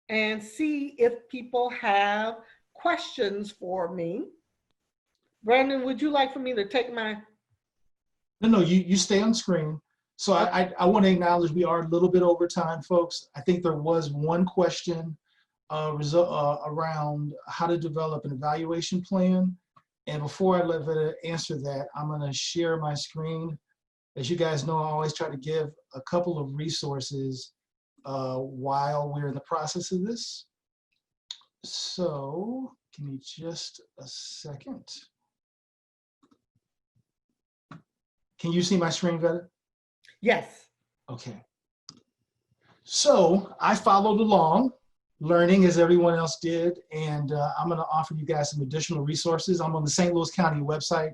and see if people have questions for me. Brandon, would you like for me to take my? No, you stay on screen. So I want to acknowledge we are a little bit over time, folks. I think there was one question around how to develop an evaluation plan. And before I let Vetta answer that, I'm going to share my screen. As you guys know, I always try to give a couple of resources while we're in the process of this. So give me just a second. Can you see my screen, Vetta? Yes. Okay. So I followed along, learning as everyone else did, and I'm going to offer you guys some additional resources. I'm on the St. Louis County website.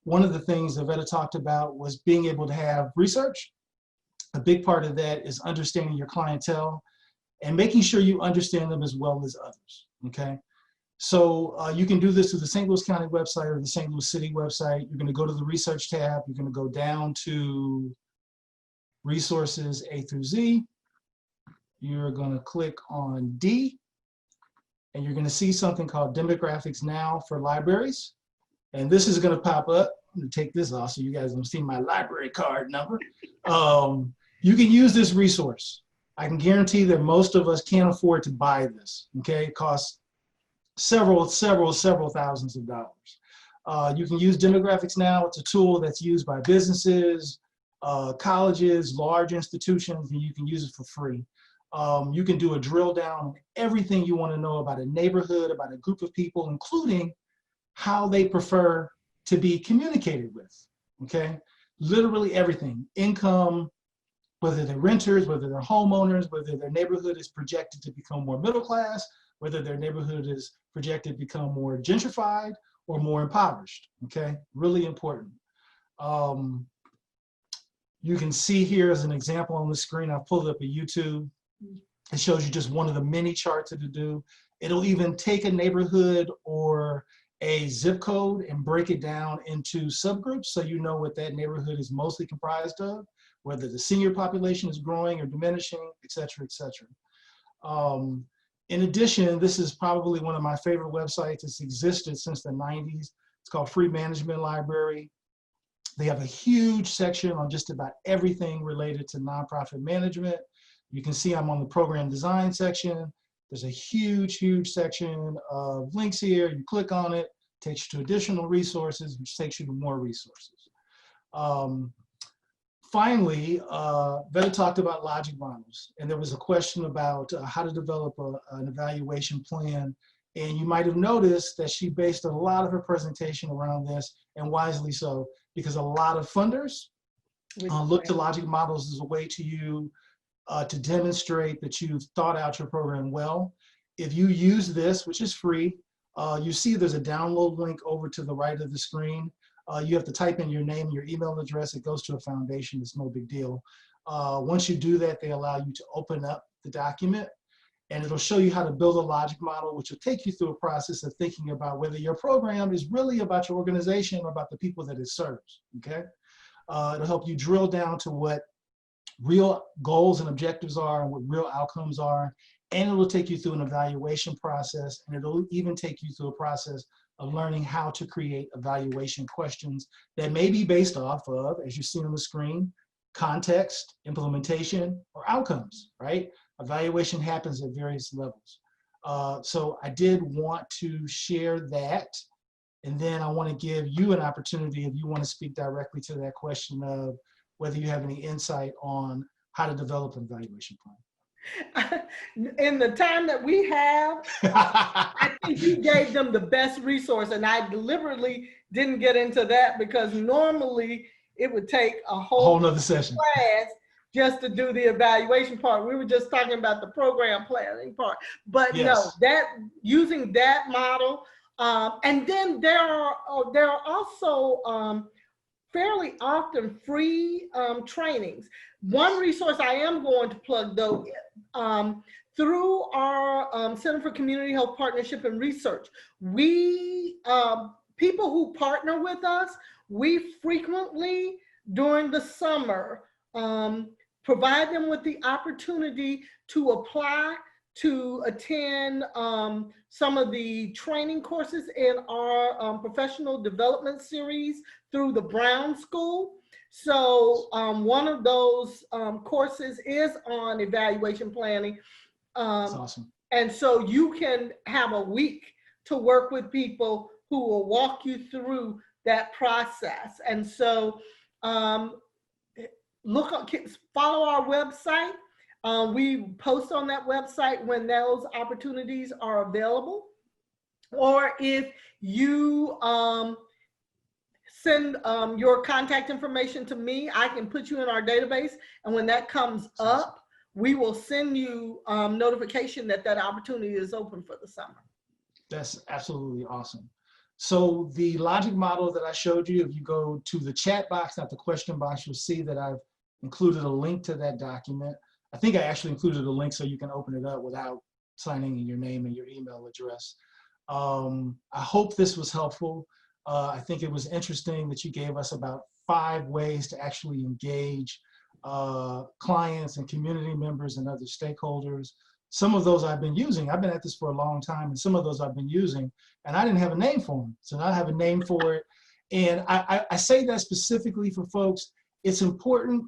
One of the things that Vetta talked about was being able to have research. A big part of that is understanding your clientele and making sure you understand them as well as others, okay? So you can do this through the St. Louis County website or the St. Louis City website. You're going to go to the research tab. You're going to go down to resources A through Z. you're going to click on D, and you're going to see something called Demographics Now for libraries. And this is going to pop up. I'm going to take this off so you guys don't see my library card number. You can use this resource. I can guarantee that most of us can't afford to buy this, okay? It costs several thousands of dollars. You can use Demographics Now. It's a tool that's used by businesses, colleges, large institutions, and you can use it for free. You can do a drill down on everything you want to know about a neighborhood, about a group of people, including how they prefer to be communicated with, okay? Literally everything, income, whether they're renters, whether they're homeowners, whether their neighborhood is projected to become more middle class, whether their neighborhood is projected to become more gentrified or more impoverished, okay? Really important. You can see here as an example on the screen, I've pulled up a YouTube. It shows you just one of the many charts that it do. It'll even take a neighborhood or a zip code and break it down into subgroups so you know what that neighborhood is mostly comprised of, whether the senior population is growing or diminishing, et cetera, et cetera. In addition, this is probably one of my favorite websites. It's existed since the 90s. It's called Free Management Library. They have a huge section on just about everything related to nonprofit management. You can see I'm on the program design section. There's a huge section of links here. You click on it, takes you to additional resources, which takes you to more resources. Finally, Vetta talked about logic models, and there was a question about how to develop an evaluation plan. And you might have noticed that she based a lot of her presentation around this, and wisely so, because a lot of funders look to logic models as a way to demonstrate that you've thought out your program well. If you use this, which is free, you see there's a download link over to the right of the screen. You have to type in your name, your email address. It goes to a foundation. It's no big deal. Once you do that, they allow you to open up the document, and it'll show you how to build a logic model, which will take you through a process of thinking about whether your program is really about your organization or about the people that it serves, okay? It'll help you drill down to what real goals and objectives are and what real outcomes are, and it will take you through an evaluation process, and it'll even take you through a process of learning how to create evaluation questions that may be based off of, as you see on the screen, context, implementation, or outcomes, right? Evaluation happens at various levels. So I did want to share that, and then I want to give you an opportunity if you want to speak directly to that question of whether you have any insight on how to develop an evaluation plan. In the time that we have, I think you gave them the best resource, and I deliberately didn't get into that because normally it would take a whole nother session class just to do the evaluation part. We were just talking about the program planning part, but yes. No, that using that model, and then there are also fairly often free trainings. One resource I am going to plug though, through our Center for Community Health Partnership and Research, we, people who partner with us, we frequently during the summer provide them with the opportunity to apply to attend some of the training courses in our professional development series through the Brown School. So one of those courses is on evaluation planning. That's awesome. And so you can have a week to work with people who will walk you through that process. And so follow our website. We post on that website when those opportunities are available. Or if you send your contact information to me, I can put you in our database. And when that comes up, we will send you notification that that opportunity is open for the summer. That's absolutely awesome. So the logic model that I showed you, if you go to the chat box, not the question box, you'll see that I've included a link to that document. I think I actually included a link so you can open it up without signing in your name and your email address. I hope this was helpful. I think it was interesting that you gave us about 5 ways to actually engage clients and community members and other stakeholders. Some of those I've been using. I've been at this for a long time, and some of those I've been using, and I didn't have a name for them. So now I have a name for it. And I say that specifically for folks. It's important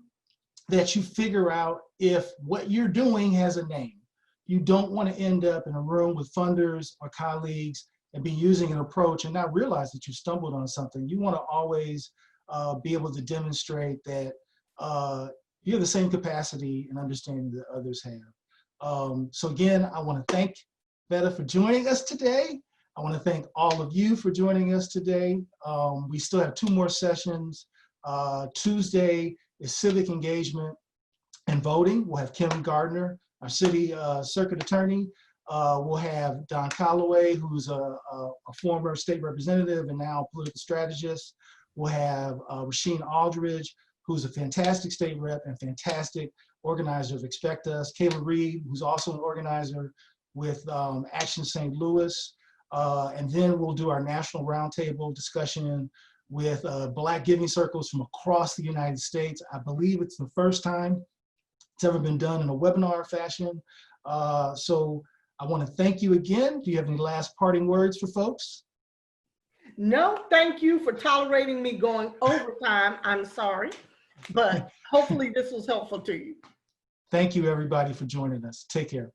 that you figure out if what you're doing has a name. You don't want to end up in a room with funders or colleagues and be using an approach and not realize that you stumbled on something. You want to always be able to demonstrate that you have the same capacity and understanding that others have. So again, I want to thank Vetta for joining us today. I want to thank all of you for joining us today. We still have 2 more sessions. Tuesday is civic engagement and voting. We'll have Kim Gardner, our city circuit attorney. We'll have Don Calloway, who's a former state representative and now political strategist. We'll have Rasheen Aldridge, who's a fantastic state rep and fantastic organizer of Expect Us. Kayla Reed, who's also an organizer with Action St. Louis. And then we'll do our national roundtable discussion with Black giving circles from across the United States. I believe it's the first time it's ever been done in a webinar fashion. So I want to thank you again. Do you have any last parting words for folks? No, thank you for tolerating me going over time. I'm sorry, but hopefully this was helpful to you. Thank you, everybody, for joining us. Take care.